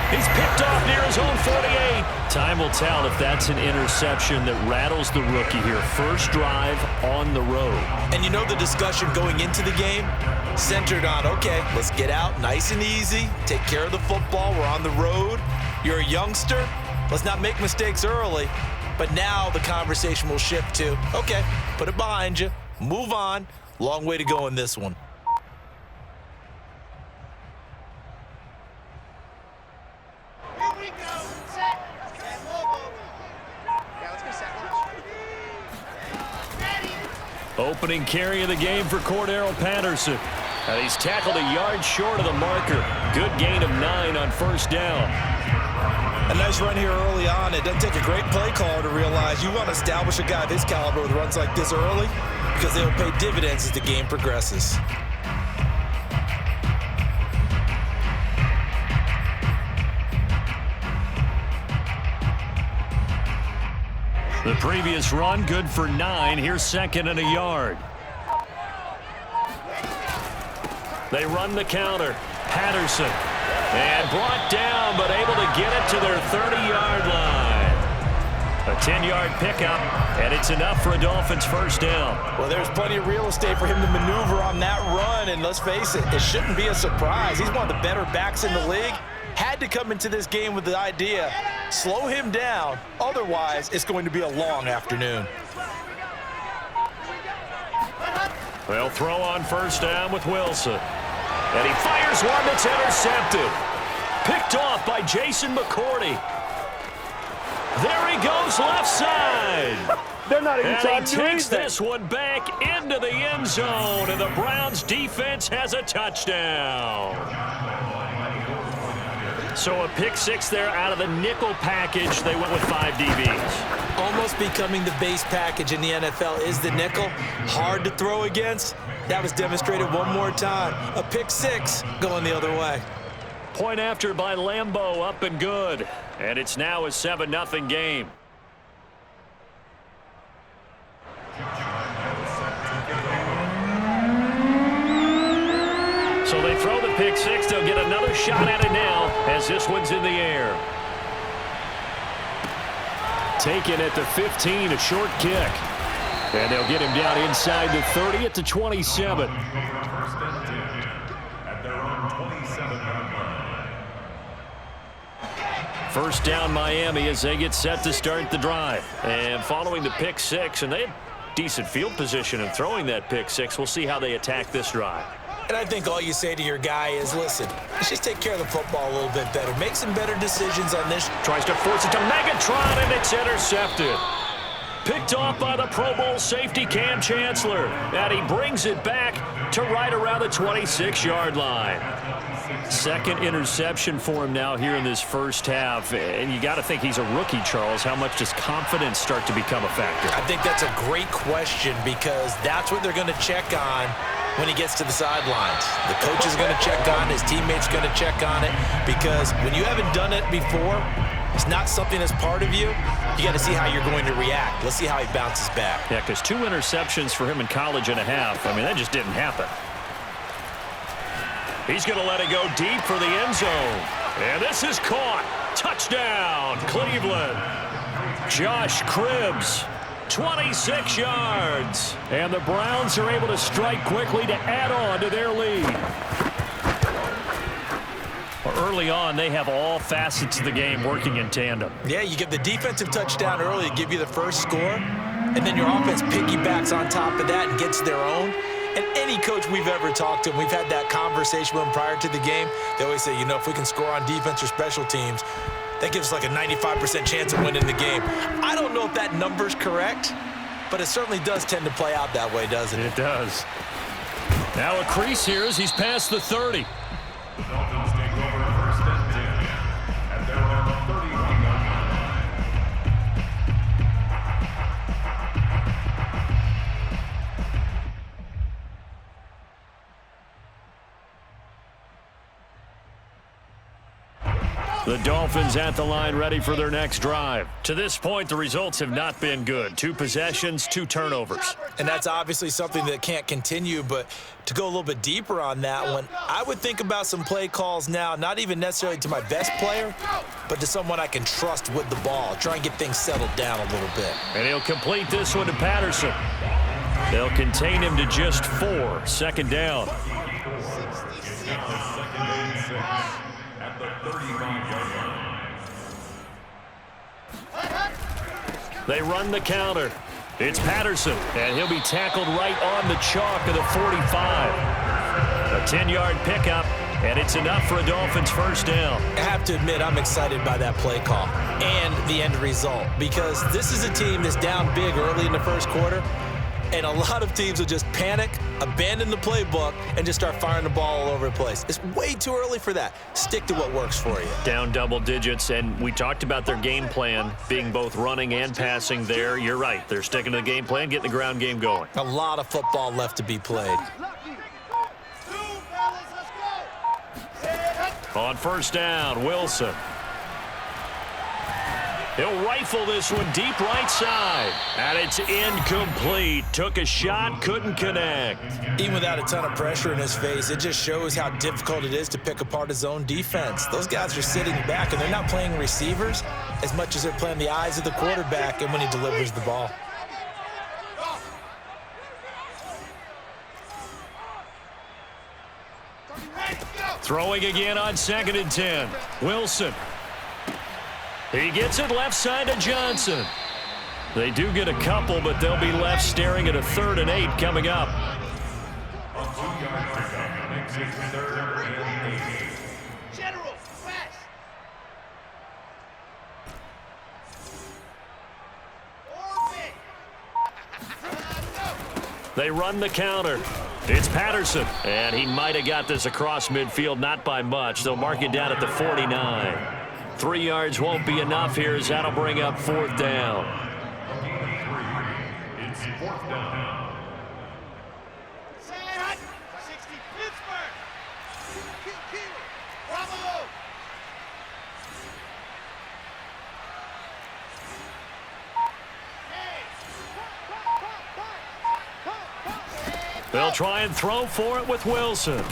He's picked off near his own 48. Time will tell if that's an interception that rattles the rookie here. First drive on the road. And you know the discussion going into the game centered on, okay, let's get out nice and easy, take care of the football, we're on the road. You're a youngster, let's not make mistakes early. But now the conversation will shift to, okay, put it behind you, move on. Long way to go in this one. Opening carry of the game for Cordero Patterson. And he's tackled a yard short of the marker. Good gain of 9 on first down. A nice run here early on. It doesn't take a great play caller to realize you want to establish a guy of his caliber with runs like this early because they will pay dividends as the game progresses. The previous run, good for 9. Here's second and a yard. They run the counter. Patterson. And brought down, but able to get it to their 30-yard line. A 10-yard pickup, and it's enough for a Dolphins first down. Well, there's plenty of real estate for him to maneuver on that run, and let's face it, it shouldn't be a surprise. He's one of the better backs in the league. Had to come into this game with the idea, slow him down, otherwise it's going to be a long afternoon. They'll throw on first down with Wilson. And he fires one that's intercepted. Picked off by Jason McCourty. There he goes left side. They're not even trying And to he do takes anything. this one back into the end zone, and the Browns defense has a touchdown. So a pick 6 there out of the nickel package. They went with 5 DBs. Almost becoming the base package in the NFL is the nickel. Hard to throw against. That was demonstrated one more time. A pick 6 going the other way. Point after by Lambeau, up and good. And it's now a 7-0 game. So they throw the pick 6. They'll get another shot at it now as this one's in the air. Taken at the 15, a short kick. And they'll get him down inside the 30 at the 27. First down Miami as they get set to start the drive. And following the pick 6, and they had decent field position in throwing that pick 6. We'll see how they attack this drive. And I think all you say to your guy is, listen, let's just take care of the football a little bit better. Make some better decisions on this. Tries to force it to Megatron, and it's intercepted. Picked off by the Pro Bowl safety Cam Chancellor. And he brings it back to right around the 26-yard line. Second interception for him now here in this first half. And you got to think he's a rookie, Charles. How much does confidence start to become a factor? I think that's a great question because that's what they're going to check on when he gets to the sidelines. The coach is going to check on it. His teammates going to check on it because when you haven't done it before, it's not something that's part of you. You got to see how you're going to react. Let's see how he bounces back. Yeah, because 2 interceptions for him in college and a half. I mean, that just didn't happen. He's going to let it go deep for the end zone. And this is caught. Touchdown, Cleveland. Josh Cribbs, 26 yards. And the Browns are able to strike quickly to add on to their lead. Early on, they have all facets of the game working in tandem. Yeah, you get the defensive touchdown early to give you the first score, and then your offense piggybacks on top of that and gets their own. And any coach we've ever talked to, and we've had that conversation with them prior to the game, they always say, you know, if we can score on defense or special teams, that gives us like a 95% chance of winning the game. I don't know if that number's correct, but it certainly does tend to play out that way, doesn't it? It does. Now a crease here as he's past the 30. The Dolphins take over first and 10 at their own 31-yard line. The Dolphins at the line ready for their next drive. To this point, the results have not been good. 2 possessions, 2 turnovers. And that's obviously something that can't continue, but to go a little bit deeper on that one, I would think about some play calls now, not even necessarily to my best player, but to someone I can trust with the ball. Try and get things settled down a little bit. And he'll complete this one to Patterson. They'll contain him to just 4. Second down. At the 35-yard line. They run the counter. It's Patterson, and he'll be tackled right on the chalk of the 45. A 10-yard pickup, and it's enough for a Dolphins first down. I have to admit, I'm excited by that play call and the end result, because this is a team that's down big early in the first quarter, and a lot of teams will just panic, abandon the playbook, and just start firing the ball all over the place. It's way too early for that. Stick to what works for you. Down double digits, and we talked about their game plan being both running and passing there. You're right. They're sticking to the game plan, getting the ground game going. A lot of football left to be played. On first down, Wilson. He'll rifle this one deep right side. And it's incomplete. Took a shot, couldn't connect. Even without a ton of pressure in his face, it just shows how difficult it is to pick apart his own defense. Those guys are sitting back, and they're not playing receivers as much as they're playing the eyes of the quarterback and when he delivers the ball. Throwing again on 2nd and 10. Wilson. He gets it left side to Johnson. They do get a couple, but they'll be left staring at a 3rd and 8 coming up. A 2-yard pickup makes it 3rd and 8. General, fast. They run the counter. It's Patterson, and he might have got this across midfield, not by much. They'll mark it down at the 49. 3 yards won't be enough here, as that'll bring up 4th down. It's 4th down. 60 Pittsburgh. Bravo. They'll try and throw for it with Wilson.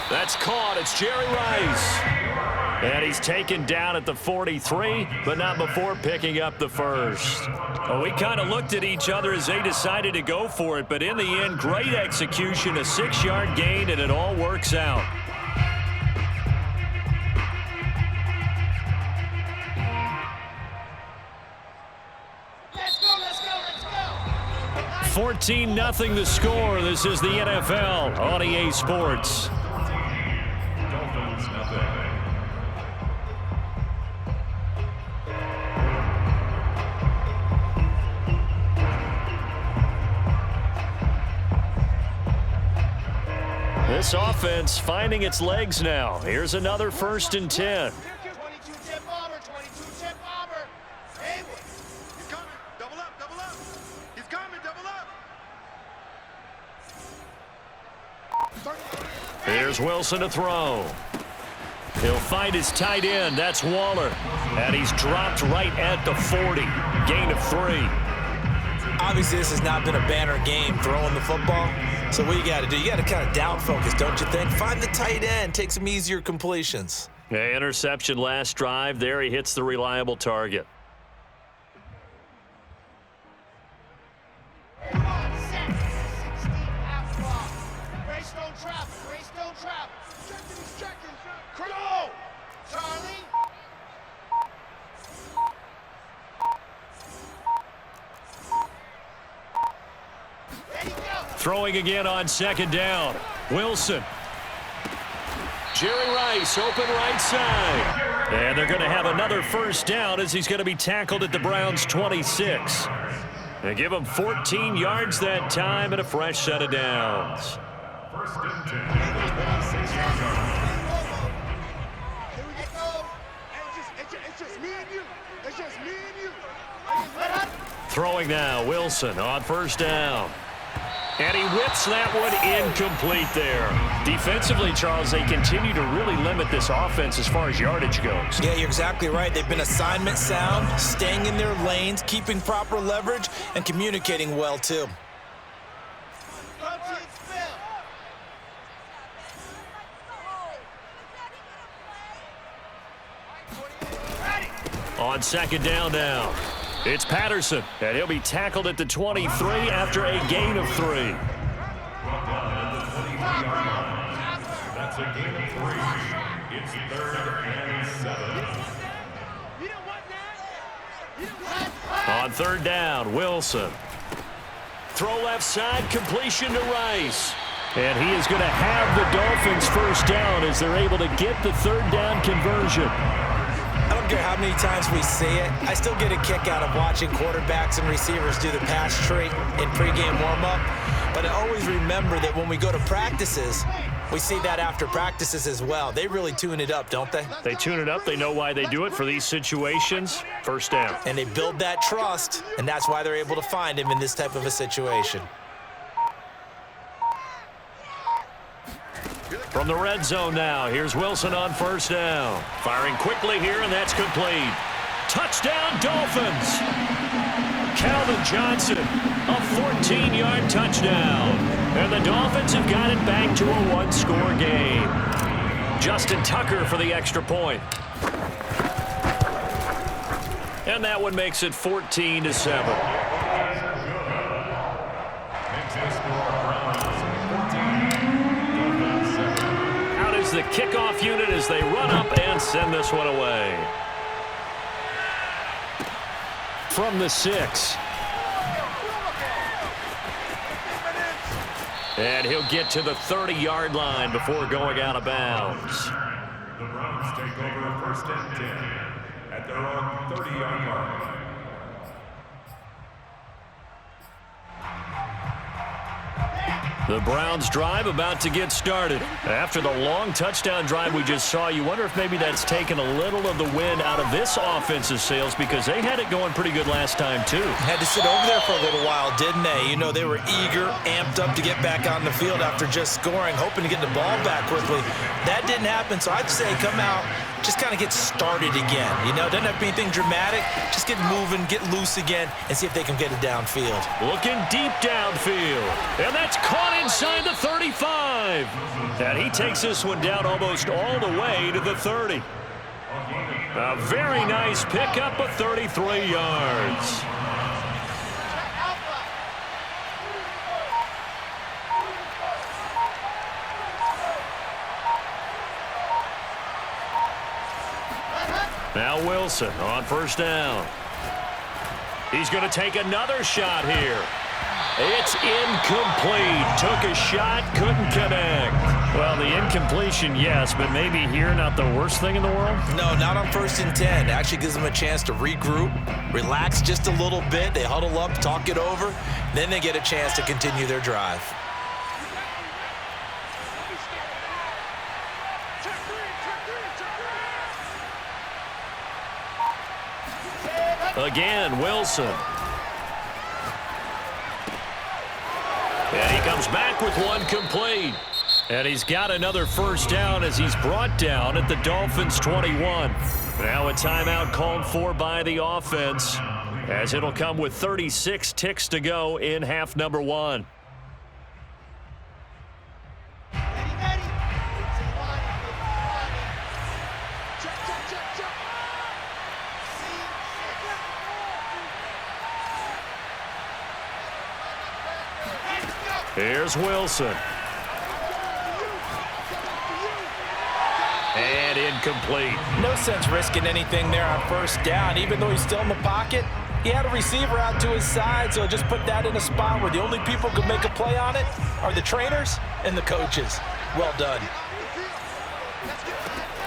That's caught. It's Jerry Rice. And he's taken down at the 43, but not before picking up the first. Well, we kind of looked at each other as they decided to go for it, but in the end, great execution, a 6-yard gain, and it all works out. Let's go. 14-0 the score. This is the NFL on EA Sports. Dolphins nothing. This offense finding its legs now. Here's another 1st and 10. 22 tip bomber. Hey, he's coming. Double up. He's coming. Double up. Here's Wilson to throw. He'll find his tight end. That's Waller. And he's dropped right at the 40. Gain of 3. Obviously, this has not been a banner game throwing the football. So what you got to do, you got to kind of down focus, don't you think? Find the tight end, take some easier completions. Yeah, interception last drive. There he hits the reliable target. Throwing again on 2nd down. Wilson. Jerry Rice, open right side. And they're going to have another first down as he's going to be tackled at the Browns' 26. They give him 14 yards that time and a fresh set of downs. 1st and 10. It's just me and you. Throwing now, Wilson on 1st down. And he whips that one incomplete there. Defensively, Charles, they continue to really limit this offense as far as yardage goes. Yeah, you're exactly right. They've been assignment sound, staying in their lanes, keeping proper leverage, and communicating well, too. On second down now. It's Patterson, and he'll be tackled at the 23 after a gain of 3. That's a gain of 3. It's 3rd and 7. On third down, Wilson. Throw left side, completion to Rice. And he is going to have the Dolphins first down as they're able to get the third down conversion. I don't care how many times we say it, I still get a kick out of watching quarterbacks and receivers do the pass tree in pregame warm-up. But I always remember that when we go to practices, we see that after practices as well. They really tune it up, don't they? They tune it up. They know why they do it for these situations. First down. And they build that trust, and that's why they're able to find him in this type of a situation. From the red zone now, here's Wilson on first down. Firing quickly here, and that's complete. Touchdown, Dolphins! Calvin Johnson, a 14-yard touchdown. And the Dolphins have got it back to a one-score game. Justin Tucker for the extra point. And that one makes it 14-7. The kickoff unit as they run up and send this one away. From the 6. And he'll get to the 30-yard line before going out of bounds. The Browns take over first and 10 at their own 30-yard line. The Browns drive about to get started. After the long touchdown drive we just saw, you wonder if maybe that's taken a little of the wind out of this offensive sails because they had it going pretty good last time too. Had to sit over there for a little while, didn't they? You know, they were eager, amped up to get back on the field after just scoring, hoping to get the ball back quickly. That didn't happen, so I'd say come out, just kind of get started again. You know, doesn't have to be anything dramatic. Just get moving, get loose again, and see if they can get it downfield. Looking deep downfield. And that's caught inside the 35. And he takes this one down almost all the way to the 30. A very nice pickup of 33 yards. Now Wilson on first down. He's going to take another shot here. It's incomplete. Took a shot, couldn't connect. Well, the incompletion, yes, but maybe here not the worst thing in the world? No, not on 1st and 10. Actually gives them a chance to regroup, relax just a little bit. They huddle up, talk it over. Then they get a chance to continue their drive. Again, Wilson. And he comes back with one complete. And he's got another first down as he's brought down at the Dolphins' 21. Now a timeout called for by the offense as it'll come with 36 ticks to go in half number 1. Here's Wilson. And incomplete. No sense risking anything there on first down. Even though he's still in the pocket, he had a receiver out to his side, so just put that in a spot where the only people who can make a play on it are the trainers and the coaches. Well done.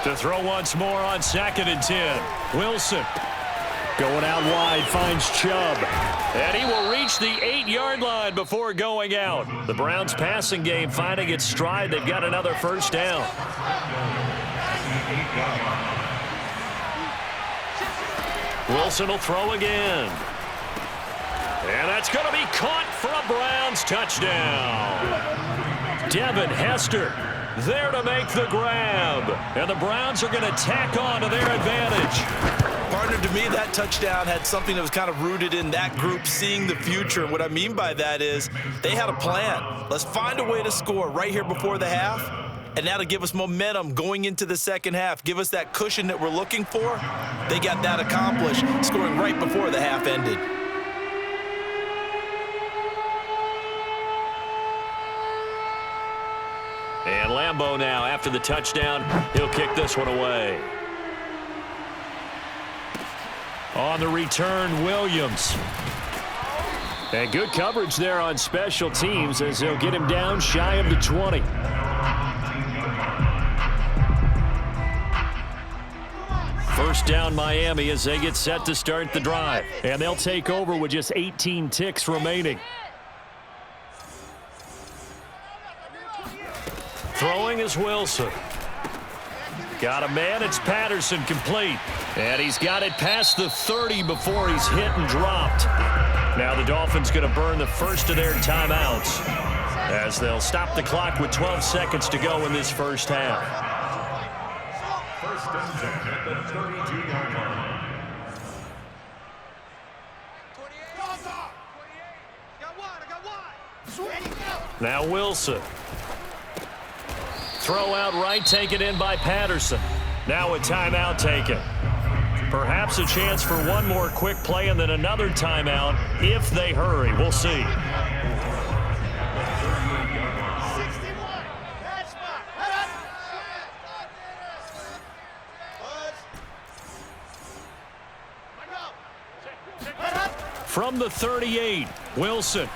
To throw once more on 2nd and 10. Wilson. Going out wide, finds Chubb. And he will reach the 8-yard line before going out. The Browns passing game finding its stride. They've got another first down. Wilson will throw again. And that's going to be caught for a Browns touchdown. Devin Hester there to make the grab. And the Browns are going to tack on to their advantage. Partner, to me, that touchdown had something that was kind of rooted in that group seeing the future. What I mean by that is they had a plan. Let's find a way to score right here before the half. and that'll give us momentum going into the second half, give us that cushion that we're looking for. They got that accomplished, scoring right before the half ended. And Lambeau now, after the touchdown, he'll kick this one away. On the return, Williams. And good coverage there on special teams as they'll get him down shy of the 20. First down Miami as they get set to start the drive. And they'll take over with just 18 ticks remaining. Throwing is Wilson. Got a man, it's Patterson, complete. And he's got it past the 30 before he's hit and dropped. Now the Dolphins going to burn the first of their timeouts as they'll stop the clock with 12 seconds to go in this first half. First and 10 at the 32-yard line. Now Wilson. Throw out right, taken in by Patterson. Now a timeout taken. Perhaps a chance for one more quick play and then another timeout if they hurry. We'll see. 61. That's fine. Head up. From the 38, Wilson.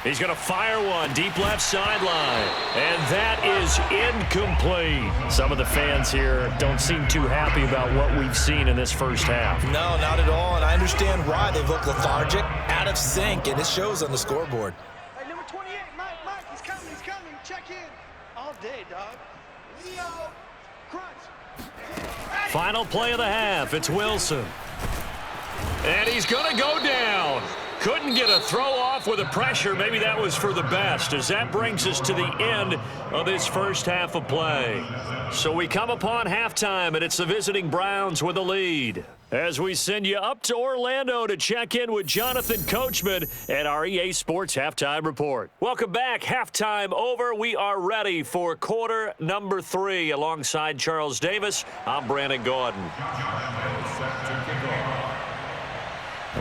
He's going to fire one deep left sideline. And that is incomplete. Some of the fans here don't seem too happy about what we've seen in this first half. No, not at all, and I understand why. They look lethargic, out of sync, and it shows on the scoreboard. Hey, number 28, Mike, he's coming. Check in. All day, dog. Leo, crunch. Final play of the half. It's Wilson. And he's going to go down. Couldn't get a throw off with the pressure. Maybe that was for the best, as that brings us to the end of this first half of play. So we come upon halftime, and it's the visiting Browns with a lead. As we send you up to Orlando to check in with Jonathan Coachman at our EA Sports Halftime Report. Welcome back. Halftime over. We are ready for quarter number 3. Alongside Charles Davis, I'm Brandon Gordon.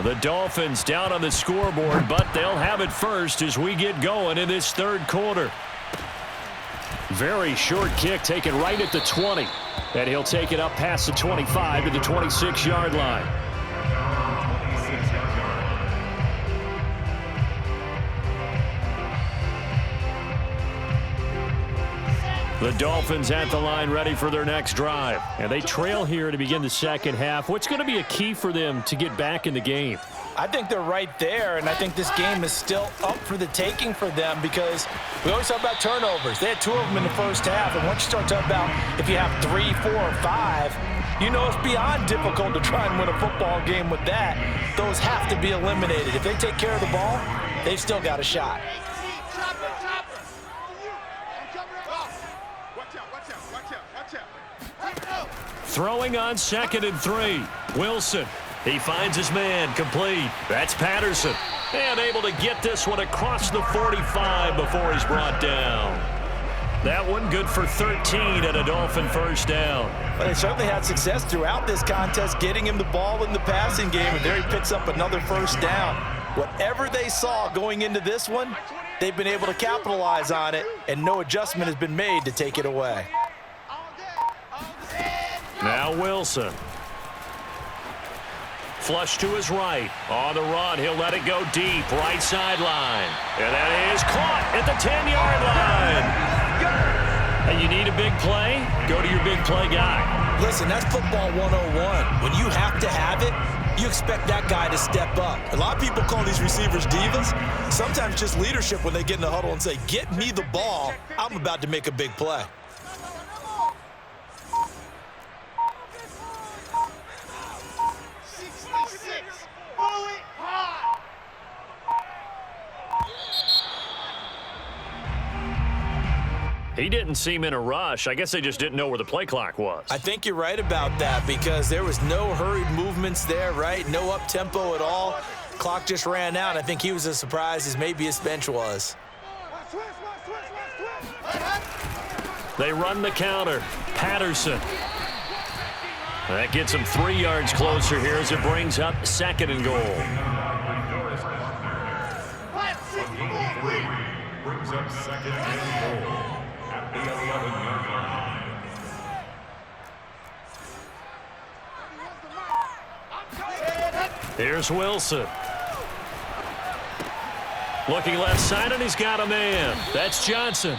The Dolphins down on the scoreboard, but they'll have it first as we get going in this third quarter. Very short kick taken right at the 20. And he'll take it up past the 25 to the 26-yard line. The Dolphins at the line ready for their next drive. And they trail here to begin the second half. What's going to be a key for them to get back in the game? I think they're right there, and I think this game is still up for the taking for them because we always talk about turnovers. They had 2 of them in the first half, and once you start talking about if you have 3, 4, or 5, you know it's beyond difficult to try and win a football game with that. Those have to be eliminated. If they take care of the ball, they've still got a shot. Throwing on 2nd and 3. Wilson. He finds his man, complete. That's Patterson. And able to get this one across the 45 before he's brought down. That one good for 13 and a Dolphin first down. Well, they certainly had success throughout this contest, getting him the ball in the passing game, and there he picks up another first down. Whatever they saw going into this one, they've been able to capitalize on it, and no adjustment has been made to take it away. Now Wilson. Flush to his right. On the run, he'll let it go deep. Right sideline. And that is caught at the 10-yard line. And you need a big play? Go to your big play guy. Listen, that's football 101. When you have to have it, you expect that guy to step up. A lot of people call these receivers divas. Sometimes just leadership when they get in the huddle and say, get me the ball. I'm about to make a big play. He didn't seem in a rush. I guess they just didn't know where the play clock was. I think you're right about that because there was no hurried movements there, right? No up-tempo at all. Clock just ran out. I think he was as surprised as maybe his bench was. They run the counter. Patterson. That gets him 3 yards closer here as it brings up 2nd and goal. Brings up 2nd and goal at the 11-yard line. Here's Wilson. Looking left side, and he's got a man. That's Johnson.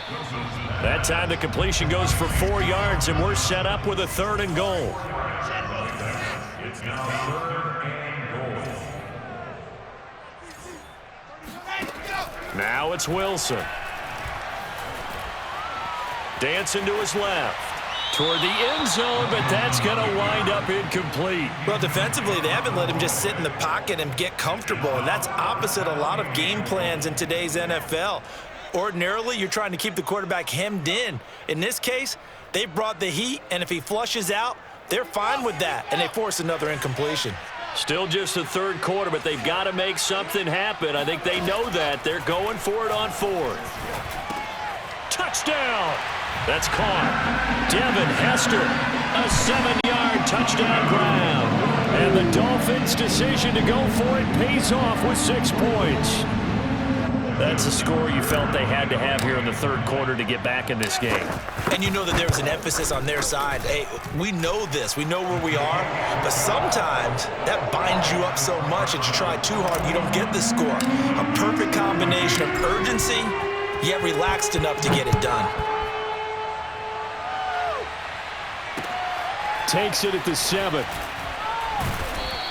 That time the completion goes for 4 yards, and we're set up with a 3rd and goal. It's now 3rd and goal. Now it's Wilson. Dancing to his left. Toward the end zone, but that's going to wind up incomplete. Well, defensively, they haven't let him just sit in the pocket and get comfortable, and that's opposite a lot of game plans in today's NFL. Ordinarily, you're trying to keep the quarterback hemmed in. In this case, they brought the heat, and if he flushes out, they're fine with that, and they force another incompletion. Still just the 3rd quarter, but they've got to make something happen. I think they know that. They're going for it on 4th. Touchdown! That's caught. Devin Hester, a 7-yard touchdown grab. And the Dolphins' decision to go for it pays off with 6 points. That's a score you felt they had to have here in the 3rd quarter to get back in this game. And you know that there was an emphasis on their side. Hey, we know this. We know where we are. But sometimes that binds you up so much that you try too hard, you don't get the score. A perfect combination of urgency, yet relaxed enough to get it done. Takes it at the 7.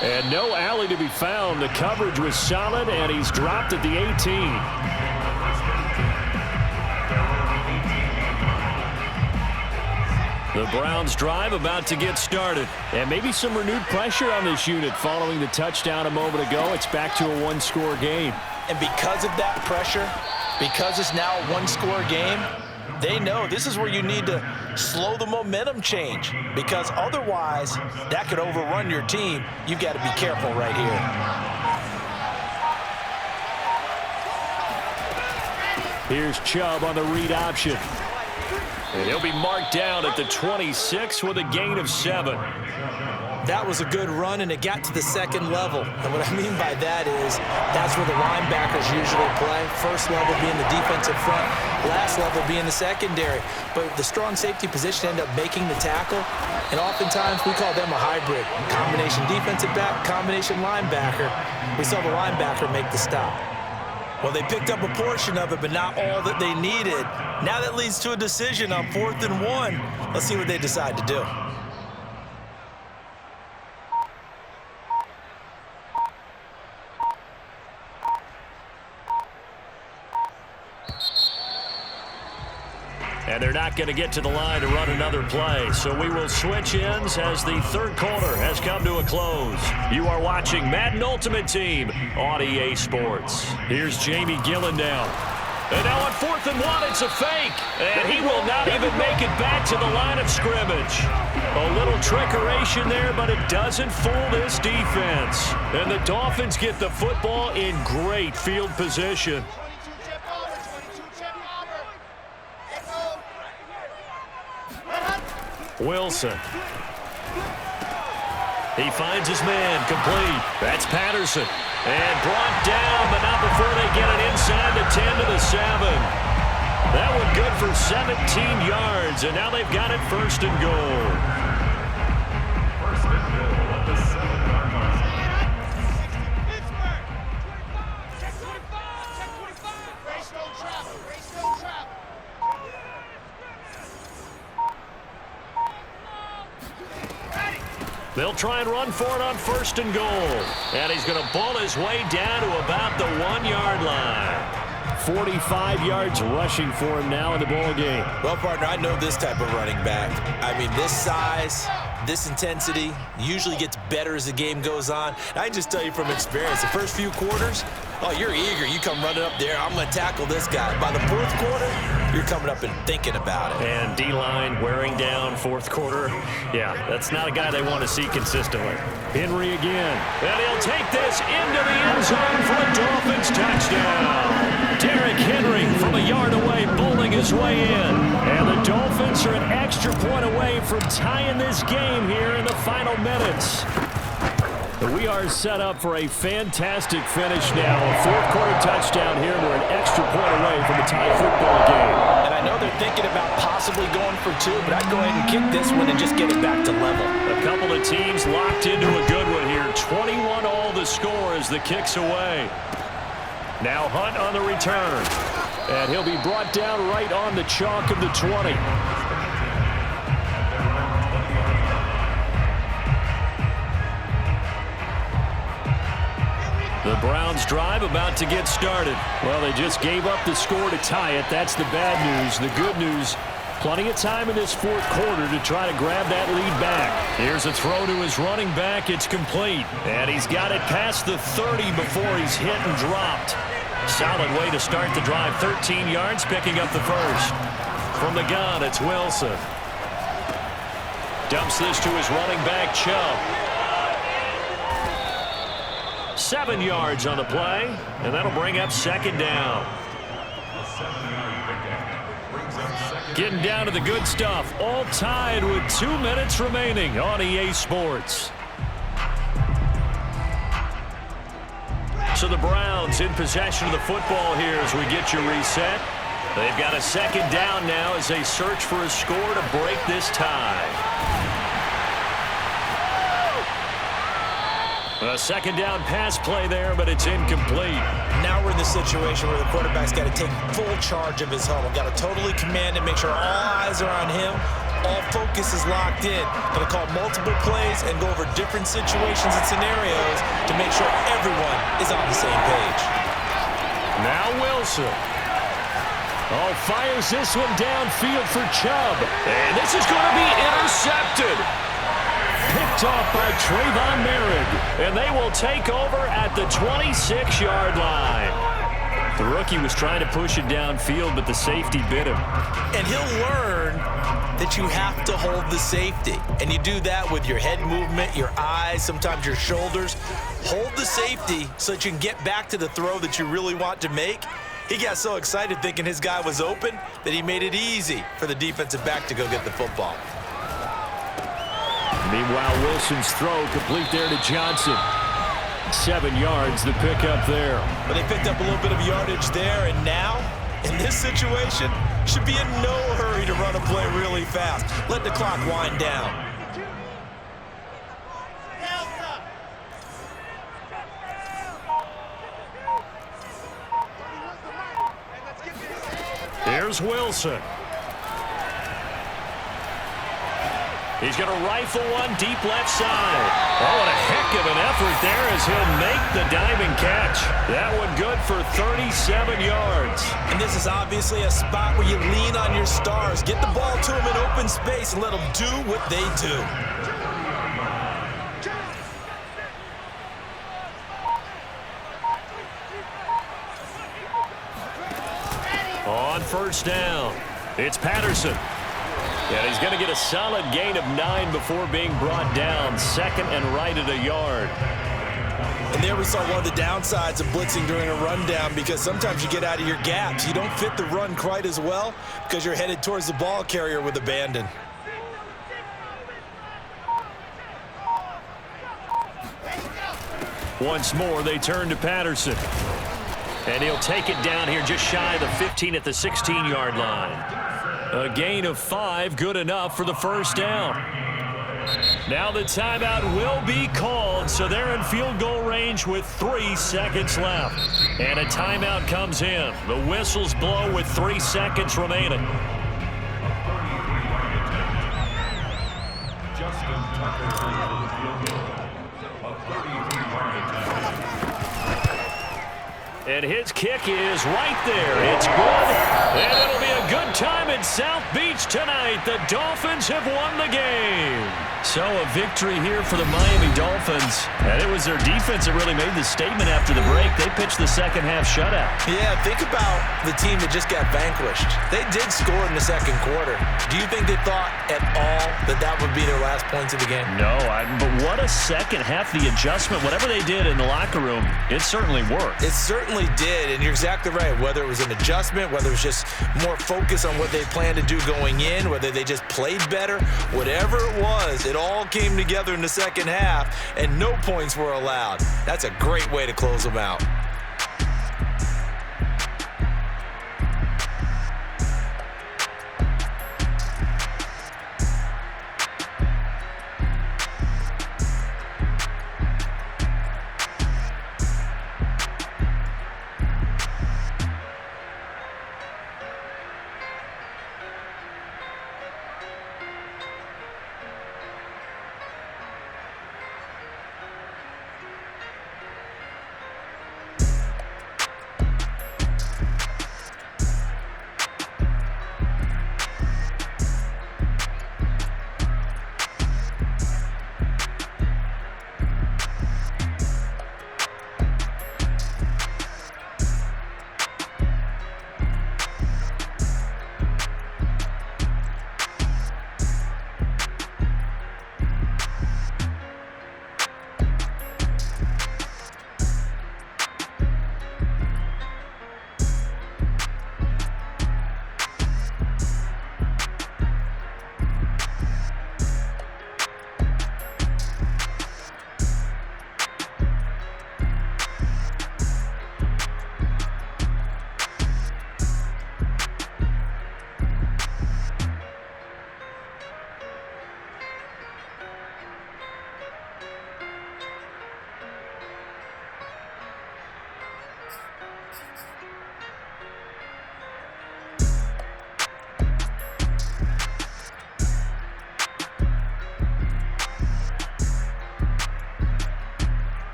And no alley to be found. The coverage was solid, and he's dropped at the 18. The Browns drive about to get started. And maybe some renewed pressure on this unit following the touchdown a moment ago. It's back to a 1-score game. And because of that pressure, because it's now a 1-score game, they know this is where you need to slow the momentum change, because otherwise that could overrun your team. You've got to be careful right here. Here's Chubb on the read option. And he'll be marked down at the 26 with a gain of 7. That was a good run, and it got to the 2nd level. And what I mean by that is that's where the linebackers usually play. First level being the defensive front, last level being the secondary. But the strong safety position ended up making the tackle, and oftentimes we call them a hybrid. Combination defensive back, combination linebacker. We saw the linebacker make the stop. Well, they picked up a portion of it, but not all that they needed. Now that leads to a decision on 4th and 1. Let's see what they decide to do. And they're not going to get to the line to run another play. So we will switch ends as the 3rd quarter has come to a close. You are watching Madden Ultimate Team on EA Sports. Here's Jamie Gillen down. And now on 4th and 1, it's a fake. And he will not even make it back to the line of scrimmage. A little trickeration there, but it doesn't fool this defense. And the Dolphins get the football in great field position. Wilson. He finds his man, complete. That's Patterson. And brought down, but not before they get it inside the 10 to the 7. That one good for 17 yards, and now they've got it 1st and goal. 1st and goal at the 7-yard line. Check 25. Race no travel. Race no travel. They'll try and run for it on 1st and goal. And he's going to ball his way down to about the 1-yard line. 45 yards rushing for him now in the ball game. Well, partner, I know this type of running back. I mean, this size, this intensity usually gets better as the game goes on. I just tell you from experience, the first few quarters, Oh, you're eager. You come running up there. I'm going to tackle this guy. By the fourth quarter, you're coming up and thinking about it. And D-line wearing down fourth quarter. Yeah, that's not a guy they want to see consistently. Henry again. And he'll take this into the end zone for a Dolphins touchdown. Derrick Henry from a yard away, bowling his way in. And the Dolphins are an extra point away from tying this game here in the final minutes. We are set up for a fantastic finish now. A fourth-quarter touchdown here. We're an extra point away from a tie football game. And I know they're thinking about possibly going for two, but I'd go ahead and kick this one and just get it back to level. A couple of teams locked into a good one here. 21 all the score as the kick's away. Now Hunt on the return. And he'll be brought down right on the chalk of the 20. The Browns drive about to get started. Well, they just gave up the score to tie it. That's the bad news. The good news, plenty of time in this fourth quarter to try to grab that lead back. Here's a throw to his running back. It's complete. And he's got it past the 30 before he's hit and dropped. Solid way to start the drive. 13 yards, picking up the first. From the gun, it's Wilson. Dumps this to his running back, Chubb. 7 yards on the play, and that'll bring up second down. Getting down to the good stuff, all tied with 2 minutes remaining on EA Sports. So the Browns in possession of the football here as we get you reset. They've got a second down now as they search for a score to break this tie. A second down pass play there, but it's incomplete. Now we're in the situation where the quarterback's got to take full charge of his huddle. Got to totally command it, make sure all eyes are on him. All focus is locked in. Going to call multiple plays and go over different situations and scenarios to make sure everyone is on the same page. Now Wilson. Oh, fires this one downfield for Chubb. And this is going to be intercepted. Picked off by Trayvon Merritt, and they will take over at the 26-yard line. The rookie was trying to push it downfield, but the safety bit him. And he'll learn that you have to hold the safety. And you do that with your head movement, your eyes, sometimes your shoulders. Hold the safety so that you can get back to the throw that you really want to make. He got so excited thinking his guy was open that he made it easy for the defensive back to go get the football. Meanwhile, Wilson's throw complete there to Johnson. 7 yards, the pickup there. But they picked up a little bit of yardage there, and now, in this situation, should be in no hurry to run a play really fast. Let the clock wind down. Here's Wilson. He's going to rifle one deep left side. Oh, what a heck of an effort there as he'll make the diving catch. That one good for 37 yards. And this is obviously a spot where you lean on your stars. Get the ball to them in open space and let them do what they do. On first down, it's Patterson. And he's going to get a solid gain of 9 before being brought down. Second and right at a yard. And there we saw one of the downsides of blitzing during a rundown, because sometimes you get out of your gaps. You don't fit the run quite as well because you're headed towards the ball carrier with abandon. Once more, they turn to Patterson. And he'll take it down here just shy of the 15 at the 16-yard line. A gain of 5, good enough for the first down. Now the timeout will be called, so they're in field goal range with 3 seconds left. And a timeout comes in. The whistles blow with 3 seconds remaining. Justin Tucker for the field goal. A 33-yard attempt. And his kick is right there. It's good. And it'll be a good time in South Beach tonight. The Dolphins have won the game. So a victory here for the Miami Dolphins. And it was their defense that really made the statement after the break. They pitched the second half shutout. Yeah, think about the team that just got vanquished. They did score in the second quarter. Do you think they thought at all that that would be their last points of the game? No, but what a second half. The adjustment, whatever they did in the locker room, it certainly worked. It certainly did, and you're exactly right. Whether it was an adjustment, whether it was just more focus on what they planned to do going in, whether they just played better, whatever it was, it all came together in the second half, and no points were allowed. That's a great way to close them out.